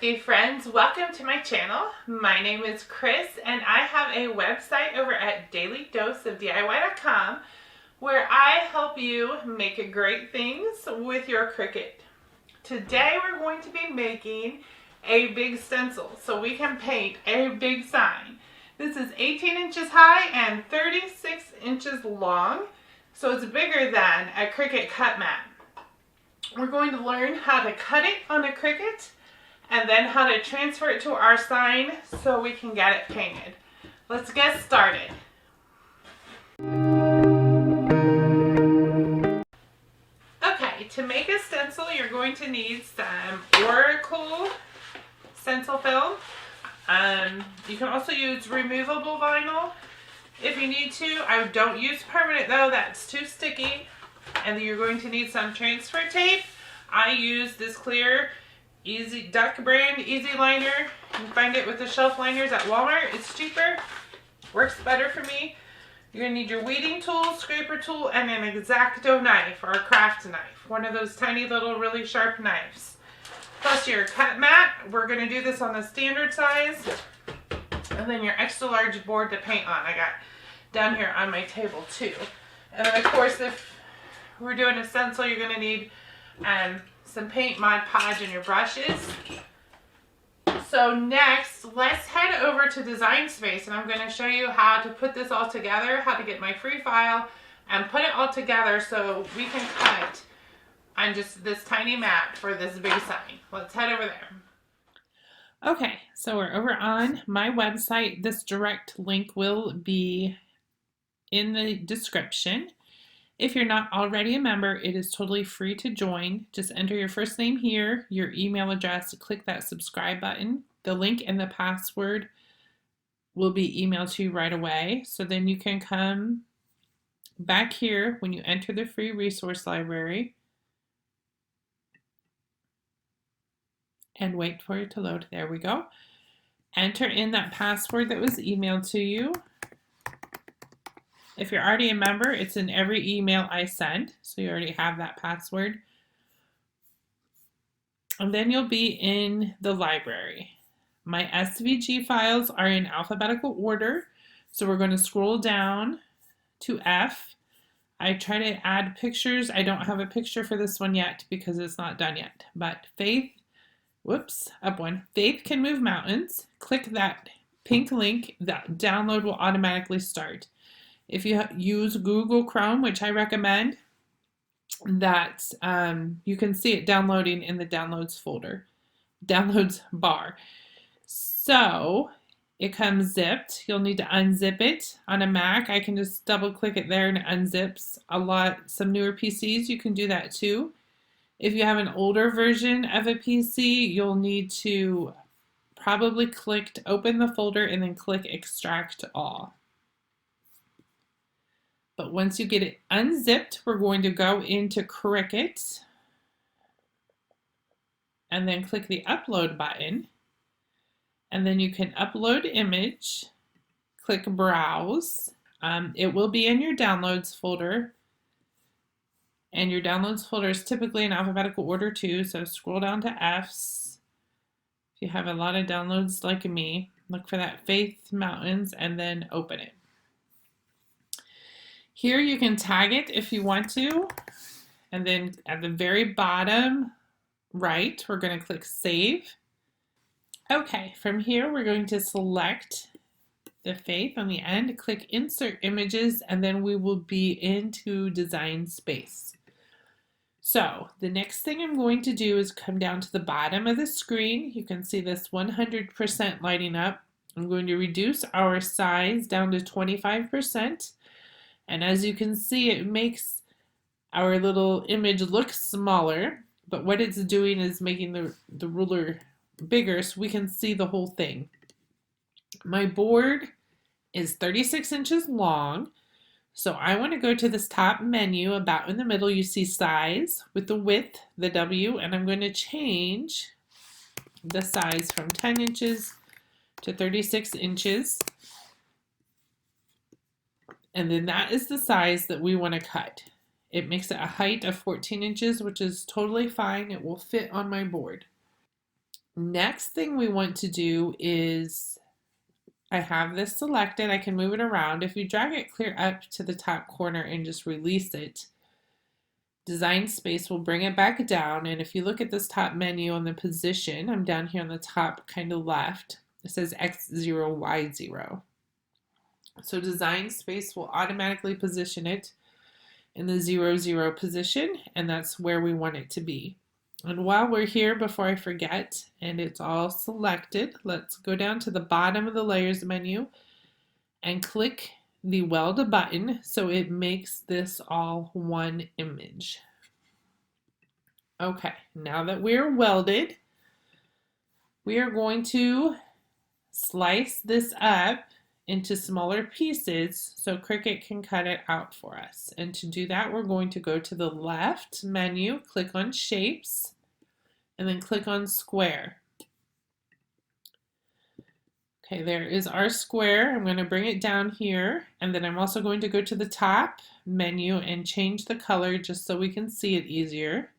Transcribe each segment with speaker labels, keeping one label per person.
Speaker 1: Hey friends, welcome to my channel. My name is Chris and I have a website over at dailydoseofdiy.com where I help you make great things with your Cricut. Today we're going to be making a big stencil so we can paint a big sign. This is 18 inches high and 36 inches long, so it's bigger than a Cricut Cut mat. We're going to learn how to cut it on a Cricut and then how to transfer it to our sign so we can get it painted. Let's get started. Okay, to make a stencil, you're going to need some Oracle stencil film. You can also use removable vinyl if you need to. I don't use permanent though, that's too sticky. And then you're going to need some transfer tape. I use this clear Easy Duck brand Easy Liner. You can find it with the shelf liners at Walmart. It's cheaper, works better for me. You're gonna need your weeding tool, scraper tool, and an X-Acto knife or a craft knife. One of those tiny little really sharp knives. Plus your cut mat. We're gonna do this on the standard size. And then your extra large board to paint on. I got down here on my table too. And then of course if we're doing a stencil, you're gonna need some paint, Mod Podge, and your brushes. So next, let's head over to Design Space and I'm going to show you how to put this all together, how to get my free file and put it all together so we can cut on just this tiny mat for this big sign. Let's head over there. Okay, so we're over on my website. This direct link will be in the description. If you're not already a member, it is totally free to join. Just enter your first name here, your email address, click that subscribe button. The link and the password will be emailed to you right away. So then you can come back here when you enter the free resource library and wait for it to load. There we go. Enter in that password that was emailed to you. If you're already a member, it's in every email I send, so you already have that password. And then you'll be in the library. My SVG files are in alphabetical order, so we're going to scroll down to F. I try to add pictures. I don't have a picture for this one yet because it's not done yet. But Faith, up one. Faith Can Move Mountains. Click that pink link. That download will automatically start. If you use Google Chrome, which I recommend, that you can see it downloading in the downloads folder, downloads bar. So it comes zipped. You'll need to unzip it. On a Mac, I can just double click it there and it unzips. Some newer PCs, you can do that too. If you have an older version of a PC, you'll need to probably click to open the folder and then click extract all. But once you get it unzipped, we're going to go into Cricut and then click the upload button. And then you can upload image, click browse. It will be in your downloads folder. And your downloads folder is typically in alphabetical order too. So scroll down to F's. If you have a lot of downloads like me, look for that Faith Mountains and then open it. Here you can tag it if you want to, and then at the very bottom right, we're going to click Save. Okay, from here we're going to select the Faith on the end, click Insert Images, and then we will be into Design Space. So the next thing I'm going to do is come down to the bottom of the screen. You can see this 100% lighting up. I'm going to reduce our size down to 25%. And as you can see, it makes our little image look smaller, but what it's doing is making the ruler bigger so we can see the whole thing. My board is 36 inches long, so I want to go to this top menu. About in the middle, you see size with the width, the W, and I'm going to change the size from 10 inches to 36 inches. And then that is the size that we want to cut. It makes it a height of 14 inches, which is totally fine. It will fit on my board. Next thing we want to do is, I have this selected, I can move it around. If you drag it clear up to the top corner and just release it, Design Space will bring it back down. And if you look at this top menu on the position, I'm down here on the top kind of left, it says X0, Y0. So Design Space will automatically position it in the 0, 0 position, and that's where we want it to be. And while we're here, before I forget, and it's all selected, let's go down to the bottom of the layers menu and click the weld button so it makes this all one image. Okay, now that we're welded, we are going to slice this up into smaller pieces so Cricut can cut it out for us. And to do that, we're going to go to the left menu, click on Shapes, and then click on Square. Okay, there is our square. I'm going to bring it down here, and then I'm also going to go to the top menu and change the color just so we can see it easier.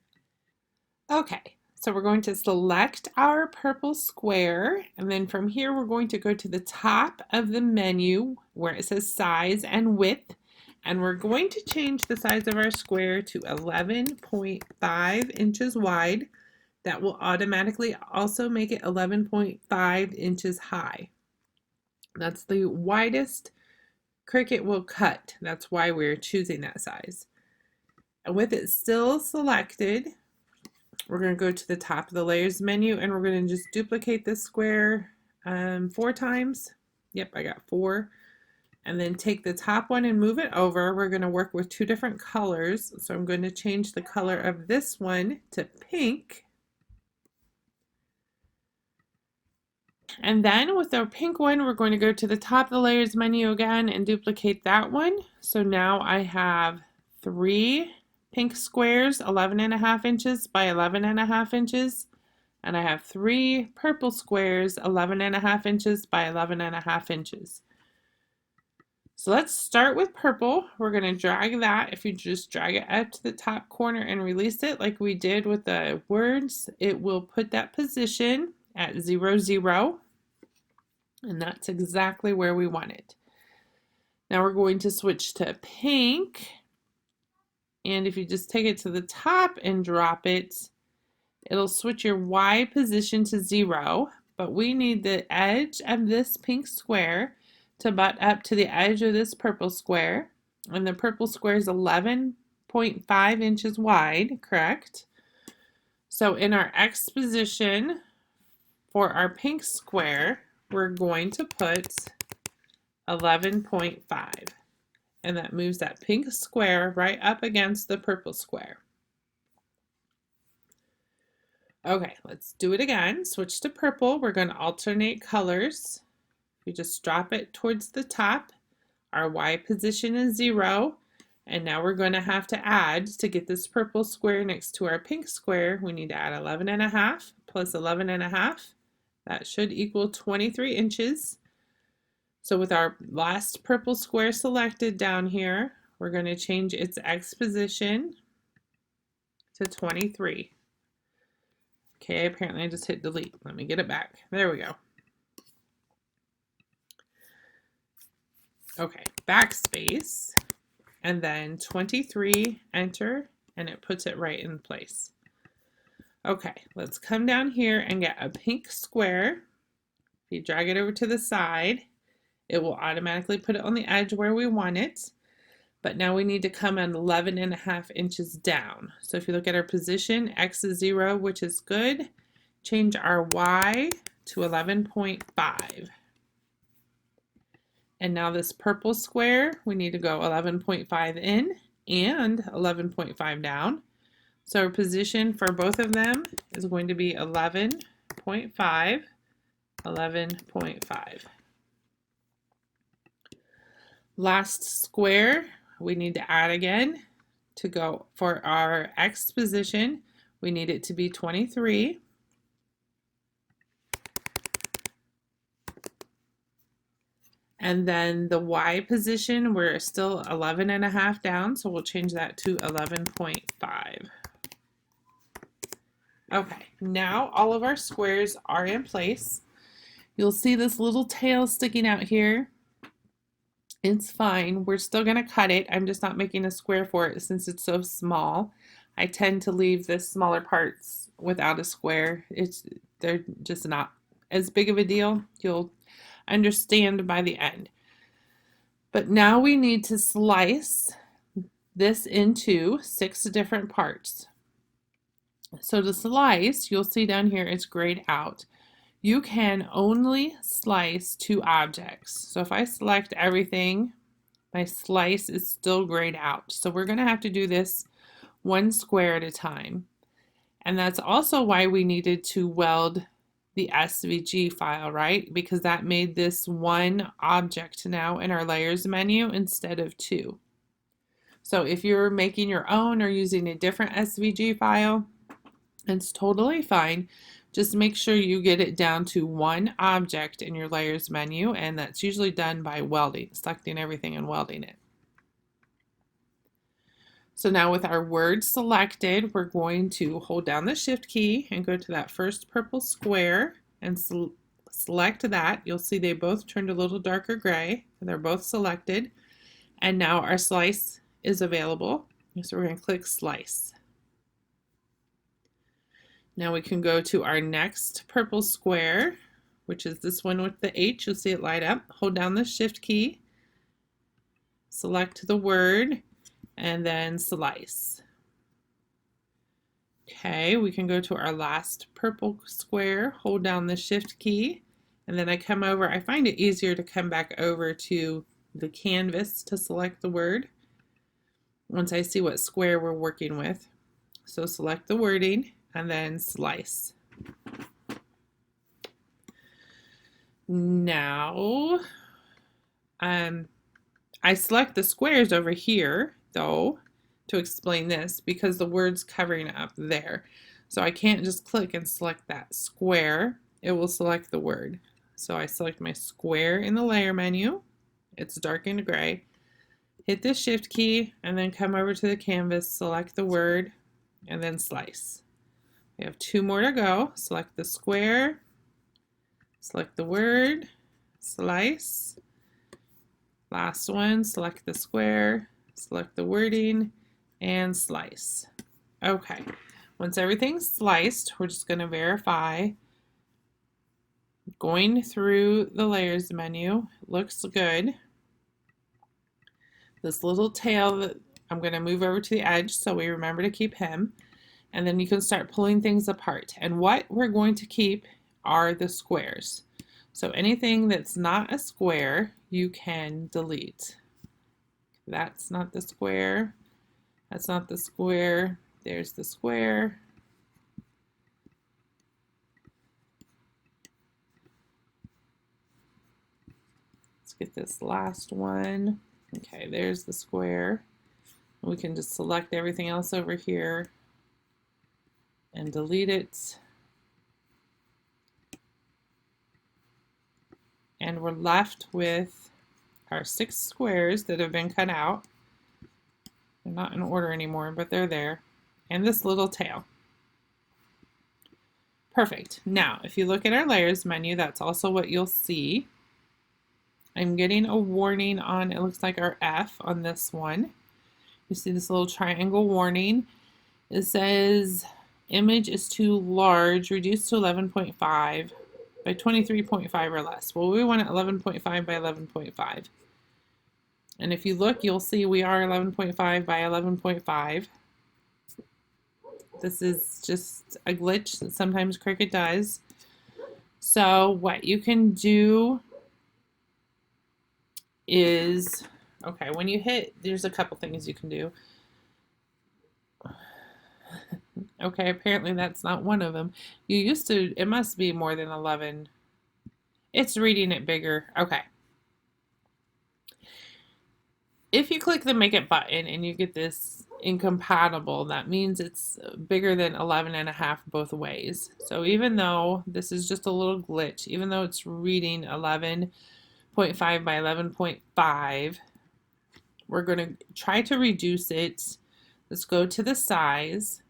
Speaker 1: Okay, so we're going to select our purple square, and then from here we're going to go to the top of the menu where it says size and width, and we're going to change the size of our square to 11.5 inches wide. That will automatically also make it 11.5 inches high. That's the widest Cricut will cut. That's why we're choosing that size. And with it still selected, we're going to go to the top of the layers menu, and we're going to just duplicate this square 4 times. Yep, I got 4. And then take the top one and move it over. We're going to work with 2 different colors. So I'm going to change the color of this one to pink. And then with our pink one, we're going to go to the top of the layers menu again and duplicate that one. So now I have 3 pink squares, 11.5 inches by 11.5 inches. And I have 3 purple squares, 11.5 inches by 11.5 inches. So let's start with purple. We're going to drag that. If you just drag it up to the top corner and release it like we did with the words, it will put that position at 0, 0. And that's exactly where we want it. Now we're going to switch to pink. And if you just take it to the top and drop it, it'll switch your Y position to 0. But we need the edge of this pink square to butt up to the edge of this purple square. And the purple square is 11.5 inches wide, correct? So in our X position for our pink square, we're going to put 11.5. And that moves that pink square right up against the purple square. Okay, let's do it again. Switch to purple. We're going to alternate colors. We just drop it towards the top. Our Y position is 0. And now we're going to have to add, to get this purple square next to our pink square, we need to add 11.5 plus 11.5. That should equal 23 inches. So with our last purple square selected down here, we're going to change its X position to 23. Okay, apparently I just hit delete. Let me get it back. There we go. Okay, backspace, and then 23, enter, and it puts it right in place. Okay, let's come down here and get a pink square. If you drag it over to the side, it will automatically put it on the edge where we want it. But now we need to come in 11.5 inches down. So if you look at our position, X is 0, which is good. Change our Y to 11.5. And now this purple square, we need to go 11.5 in and 11.5 down. So our position for both of them is going to be 11.5, 11.5. Last square, we need to add again. To go for our X position, we need it to be 23. And then the Y position, we're still 11.5 down, so we'll change that to 11.5. Okay, now all of our squares are in place. You'll see this little tail sticking out here. It's fine. We're still going to cut it. I'm just not making a square for it since it's so small. I tend to leave the smaller parts without a square. They're just not as big of a deal. You'll understand by the end. But now we need to slice this into 6 different parts. So to slice, you'll see down here it's grayed out. You can only slice 2 objects. So if I select everything, my slice is still grayed out. So we're going to have to do this 1 square at a time. And that's also why we needed to weld the SVG file, right? Because that made this 1 object now in our layers menu instead of 2. So if you're making your own or using a different SVG file, it's totally fine. Just make sure you get it down to 1 object in your layers menu, and that's usually done by welding, selecting everything and welding it. So now with our word selected, we're going to hold down the shift key and go to that first purple square and select that. You'll see they both turned a little darker gray. They're both selected. And now our slice is available. So we're going to click slice. Now we can go to our next purple square, which is this one with the H. You'll see it light up. Hold down the shift key, select the word, and then slice. Okay, we can go to our last purple square, hold down the shift key, and then I come over. I find it easier to come back over to the canvas to select the word once I see what square we're working with. So select the wording and then slice. Now, I select the squares over here, though, to explain this because the word's covering up there. So I can't just click and select that square. It will select the word. So I select my square in the layer menu. It's darkened gray. Hit the shift key and then come over to the canvas, select the word, and then slice. We have 2 more to go. Select the square, select the word, slice. Last one, select the square, select the wording, and slice. Okay, once everything's sliced, we're just going to verify. Going through the layers menu, looks good. This little tail that I'm going to move over to the edge so we remember to keep him. And then you can start pulling things apart. And what we're going to keep are the squares. So anything that's not a square, you can delete. That's not the square. That's not the square. There's the square. Let's get this last one. Okay, there's the square. We can just select everything else over here and delete it. And we're left with our 6 squares that have been cut out. They're not in order anymore, but they're there. And this little tail. Perfect. Now, if you look at our layers menu, that's also what you'll see. I'm getting a warning on, it looks like our F on this one. You see this little triangle warning. It says, image is too large, reduce to 11.5 by 23.5 or less. Well, we want it 11.5 by 11.5. And if you look, you'll see we are 11.5 by 11.5. This is just a glitch that sometimes Cricut does. So what you can do is, okay, when you hit, there's a couple things you can do. Okay, apparently that's not one of them. You used to, it must be more than 11. It's reading it bigger. Okay. If you click the make it button and you get this incompatible, that means it's bigger than 11.5 both ways. So even though this is just a little glitch, even though it's reading 11.5 by 11.5, we're going to try to reduce it. Let's go to the size.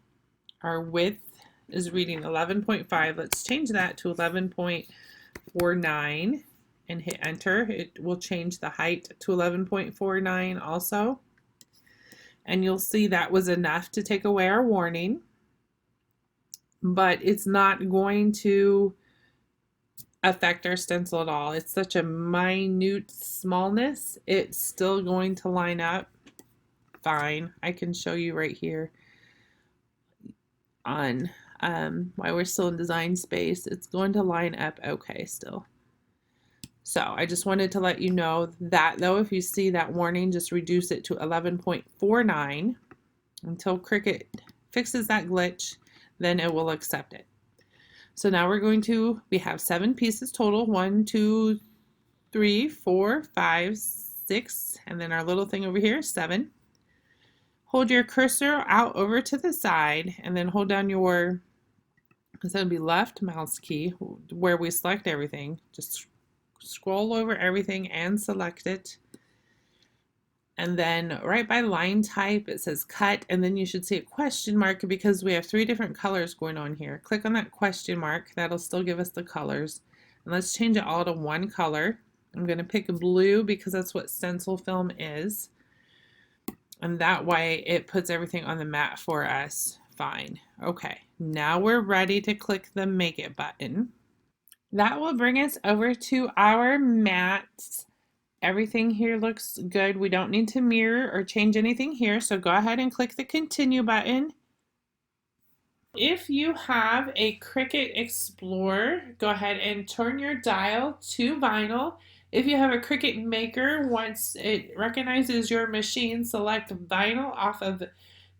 Speaker 1: Our width is reading 11.5. Let's change that to 11.49 and hit enter. It will change the height to 11.49 also. And you'll see that was enough to take away our warning, but it's not going to affect our stencil at all. It's such a minute smallness. It's still going to line up fine. I can show you right here on while we're still in Design Space. It's going to line up okay still. So I just wanted to let you know that, though, if you see that warning, just reduce it to 11.49 until Cricut fixes that glitch, then it will accept it. So now we have 7 pieces total, 1, 2, 3, 4, 5, 6, and then our little thing over here, 7. Hold your cursor out over to the side and then hold down your, it's going to be left mouse key where we select everything. Just scroll over everything and select it. And then right by line type, it says cut, and then you should see a question mark because we have 3 different colors going on here. Click on that question mark. That'll still give us the colors. And let's change it all to one color. I'm going to pick blue because that's what stencil film is. And that way it puts everything on the mat for us. Fine. Okay, now we're ready to click the Make It button. That will bring us over to our mats. Everything here looks good. We don't need to mirror or change anything here, so go ahead and click the Continue button. If you have a Cricut Explorer, go ahead and turn your dial to vinyl. If you have a Cricut Maker, once it recognizes your machine, select vinyl off of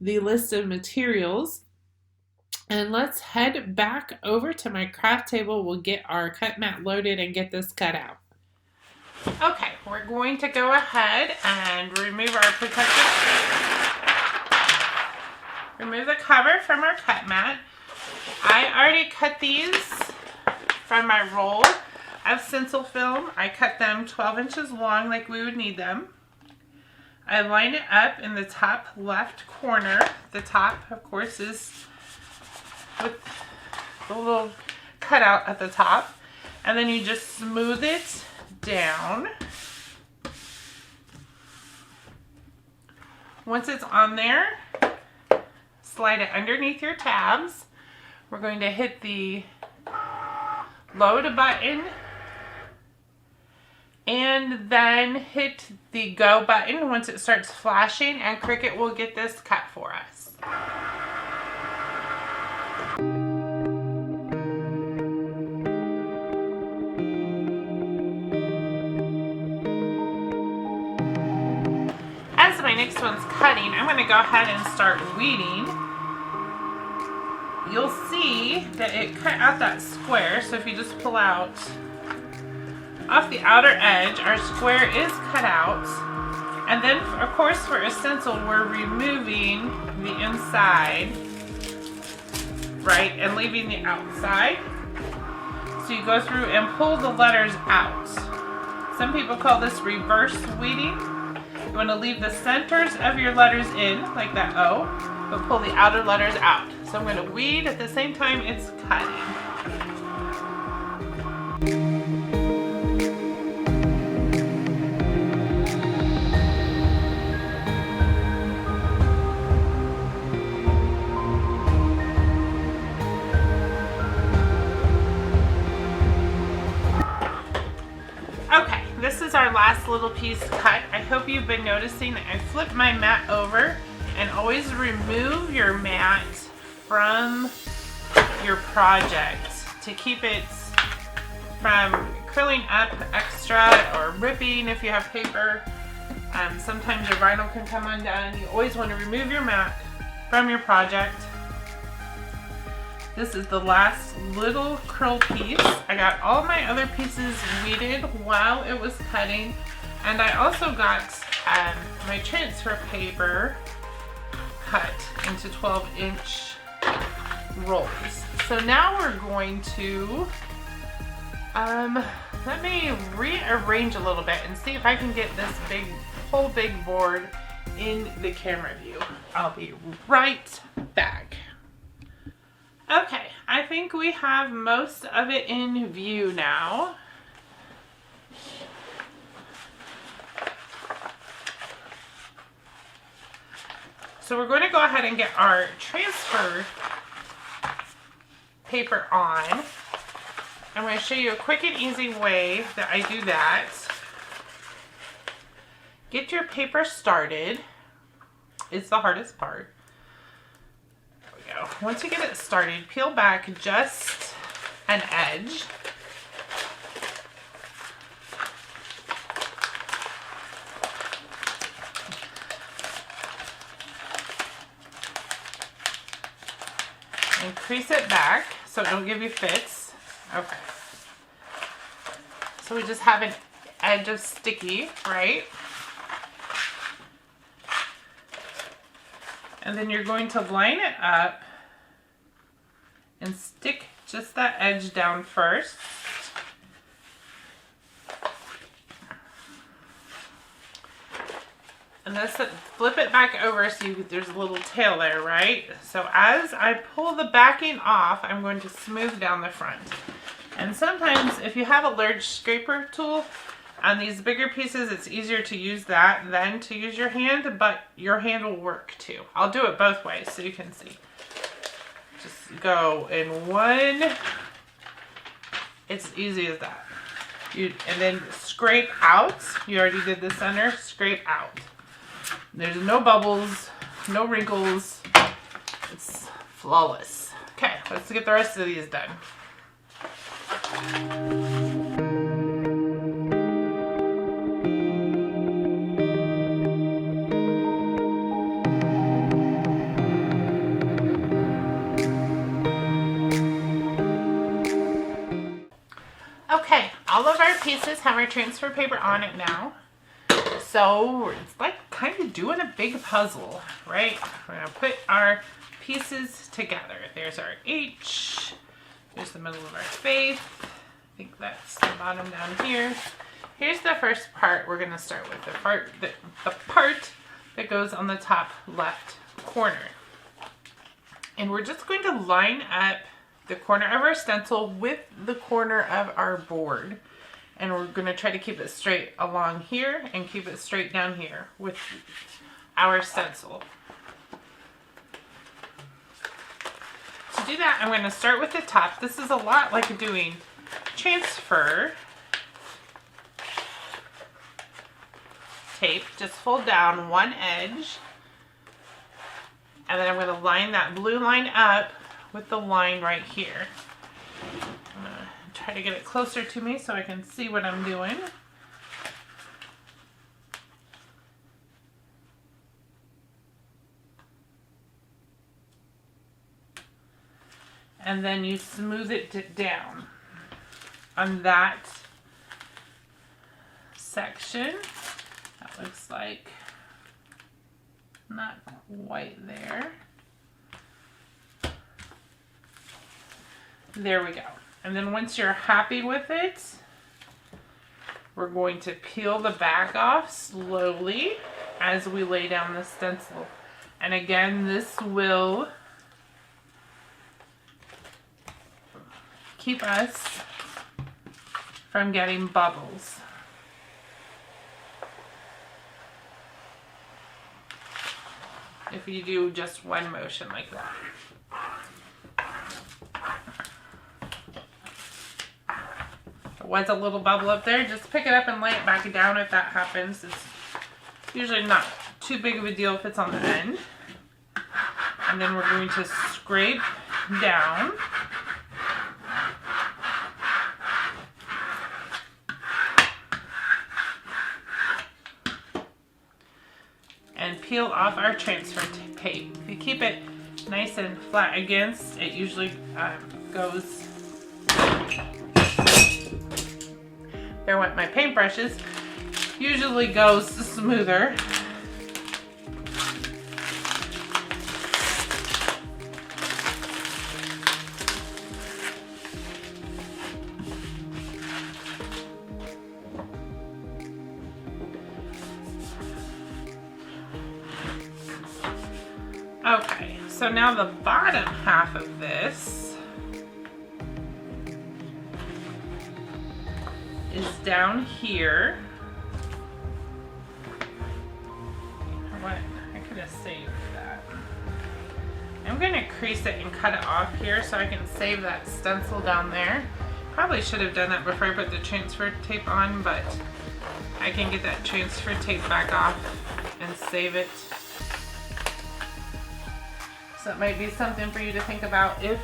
Speaker 1: the list of materials. And let's head back over to my craft table. We'll get our cut mat loaded and get this cut out. Okay, we're going to go ahead and remove our remove the cover from our cut mat. I already cut these from my roll of stencil film. I cut them 12 inches long like we would need them. I line it up in the top left corner. The top, of course, is with the little cutout at the top. And then you just smooth it down. Once it's on there, slide it underneath your tabs. We're going to hit the load button and then hit the go button once it starts flashing, and Cricut will get this cut for us. As my next one's cutting, I'm going to go ahead and start weeding. You'll see that it cut out that square, so if you just pull out off the outer edge, our square is cut out. And then, of course, for a stencil, we're removing the inside, right, and leaving the outside. So you go through and pull the letters out. Some people call this reverse weeding. You want to leave the centers of your letters in, like that O, but pull the outer letters out. So I'm going to weed at the same time it's cutting. Okay, this is our last little piece cut. I hope you've been noticing that I flip my mat over, and always remove your mat from your project to keep it from curling up extra or ripping if you have paper. Sometimes your vinyl can come undone. You always want to remove your mat from your project. This is the last little curl piece. I got all my other pieces weeded while it was cutting, and I also got my transfer paper cut into 12-inch rolls. So now we're going to let me rearrange a little bit and see if I can get this whole big board in the camera view. I'll be right back. Okay, I think we have most of it in view now. So we're going to go ahead and get our transfer paper on. I'm going to show you a quick and easy way that I do that. Get your paper started. It's the hardest part. There we go. Once you get it started, peel back just an edge. And crease it back so it don't give you fits. Okay. So we just have an edge of sticky, right? And then you're going to line it up and stick just that edge down first. And then flip it back over so there's a little tail there, right? So as I pull the backing off, I'm going to smooth down the front. And sometimes if you have a large scraper tool on these bigger pieces, it's easier to use that than to use your hand, but your hand will work too. I'll do it both ways so you can see. Just go in one. It's as easy as that. And then scrape out. You already did the center. Scrape out. There's no bubbles, no wrinkles. It's flawless. Okay, let's get the rest of these done. Okay, all of our pieces have our transfer paper on it now. So it's like kind of doing a big puzzle, right? We're gonna put our pieces together. There's our H. There's the middle of our face. I think that's the bottom down here. Here's the first part we're gonna start with. The part that goes on the top left corner. And we're just going to line up the corner of our stencil with the corner of our board. And we're going to try to keep it straight along here and keep it straight down here with our stencil. To do that, I'm going to start with the top. This is a lot like doing transfer tape. Just fold down one edge. And then I'm going to line that blue line up with the line right here. I'm going to try to get it closer to me so I can see what I'm doing. And then you smooth it down on that section. That looks like not quite there. There we go. And then once you're happy with it, we're going to peel the back off slowly as we lay down the stencil. And again, this will keep us from getting bubbles. If you do just one motion like that. There was a little bubble up there, just pick it up and lay it back down if that happens. It's usually not too big of a deal if it's on the end. And then we're going to scrape down. And peel off our transfer tape. If you keep it nice and flat against, it usually goes. There went my paintbrushes. Usually goes smoother. Okay, so now the bottom half of this, is down here. What? I could have saved that. I'm going to crease it and cut it off here so I can save that stencil down there. Probably should have done that before I put the transfer tape on, but I can get that transfer tape back off and save it. So it might be something for you to think about if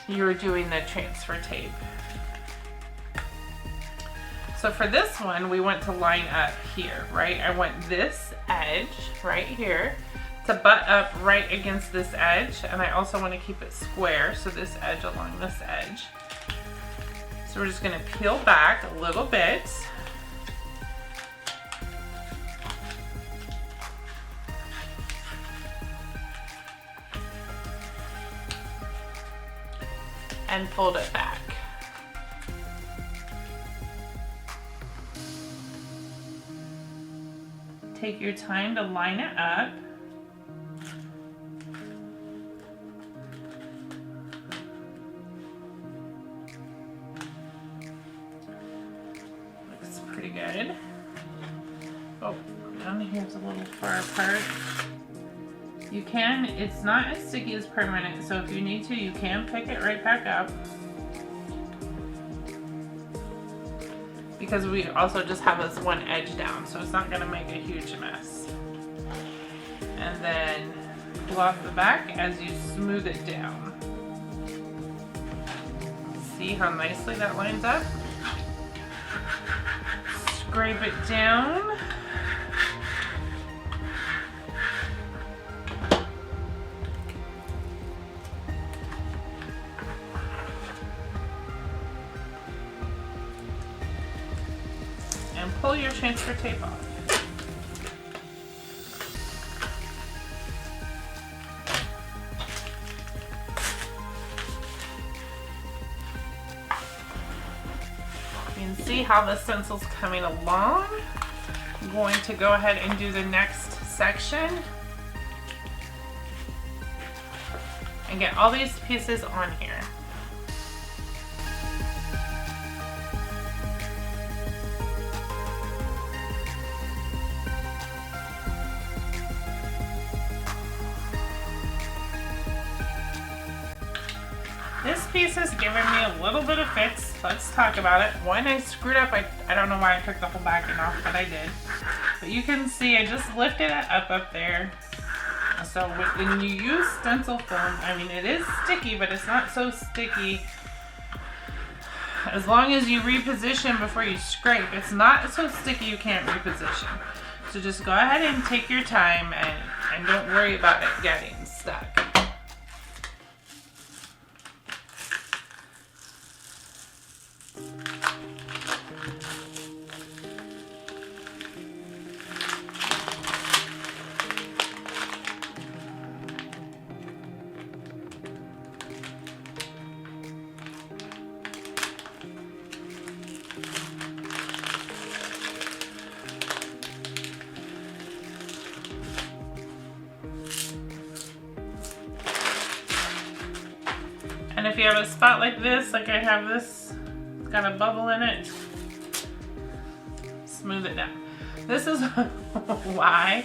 Speaker 1: you're doing the transfer tape. So for this one, we want to line up here, right? I want this edge right here to butt up right against this edge, and I also want to keep it square, so this edge along this edge. So we're just going to peel back a little bit. And fold it back. Take your time to line it up. Looks pretty good. Oh, down here's a little far apart. You can, it's not as sticky as permanent, so if you need to, you can pick it right back up. Because we also just have this one edge down, so it's not going to make a huge mess. And then block the back as you smooth it down. See how nicely that lines up? Scrape it down. And pull your transfer tape off. You can see how the stencil's coming along. I'm going to go ahead and do the next section and get all these pieces on here. This piece has given me a little bit of fits. Let's talk about it. One, I screwed up. I don't know why I took the whole backing off, but I did. But you can see I just lifted it up there. So when you use stencil film, I mean, it is sticky, but it's not so sticky. As long as you reposition before you scrape, it's not so sticky you can't reposition. So just go ahead and take your time and don't worry about it getting stuck. And if you have a spot like this, like I have this, it's got a bubble in it, smooth it down. This is why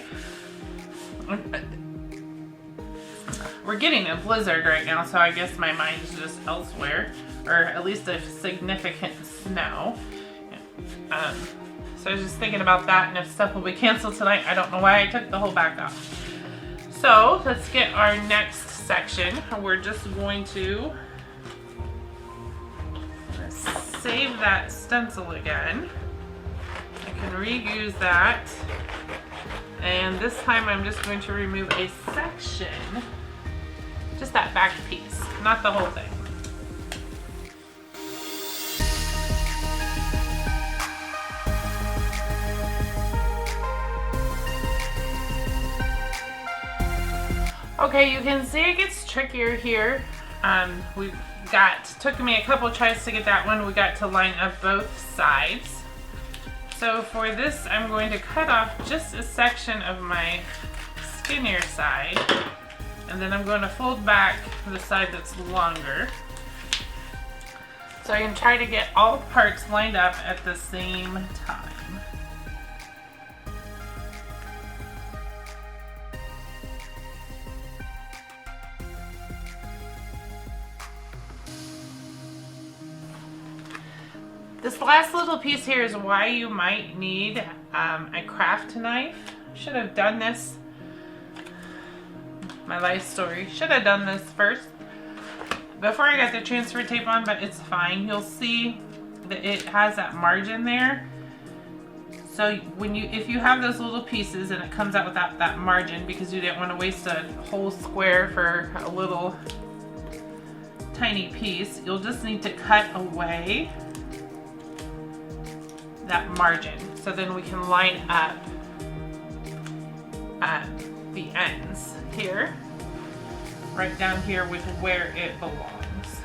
Speaker 1: we're getting a blizzard right now, so I guess my mind's just elsewhere, or at least a significant snow. So I was just thinking about that, and if stuff will be canceled tonight, I don't know why I took the whole back off. So let's get our next section. We're just going to save that stencil again. I can reuse that, and this time I'm just going to remove a section, just that back piece, not the whole thing. Okay, you can see it gets trickier here. Took me a couple tries to get that one. We got to line up both sides. So for this, I'm going to cut off just a section of my skinnier side, and then I'm going to fold back the side that's longer. So I can try to get all parts lined up at the same time. This last little piece here is why you might need a craft knife. Should have done this, my life story, should have done this first before I got the transfer tape on, but it's fine. You'll see that it has that margin there. So if you have those little pieces and it comes out without that margin because you didn't want to waste a whole square for a little tiny piece, you'll just need to cut away that margin, so then we can line up the ends here, right down here with where it belongs.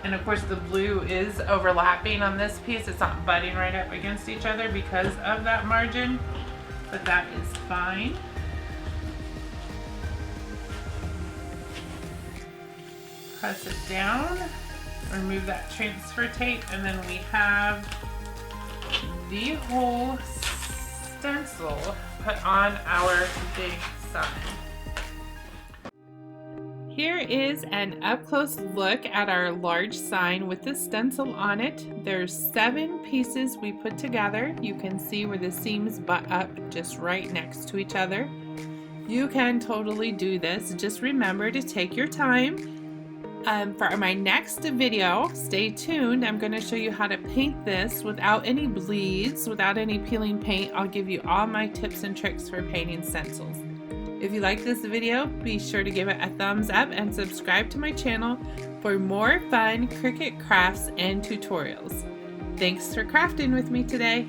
Speaker 1: And of course the blue is overlapping on this piece. It's not butting right up against each other because of that margin, but that is fine. Press it down, remove that transfer tape, and then we have the whole stencil put on our big sign. Here is an up-close look at our large sign with the stencil on it. There's 7 pieces we put together. You can see where the seams butt up just right next to each other. You can totally do this. Just remember to take your time. For my next video, stay tuned. I'm going to show you how to paint this without any bleeds, without any peeling paint. I'll give you all my tips and tricks for painting stencils. If you like this video, be sure to give it a thumbs up and subscribe to my channel for more fun Cricut crafts and tutorials. Thanks for crafting with me today.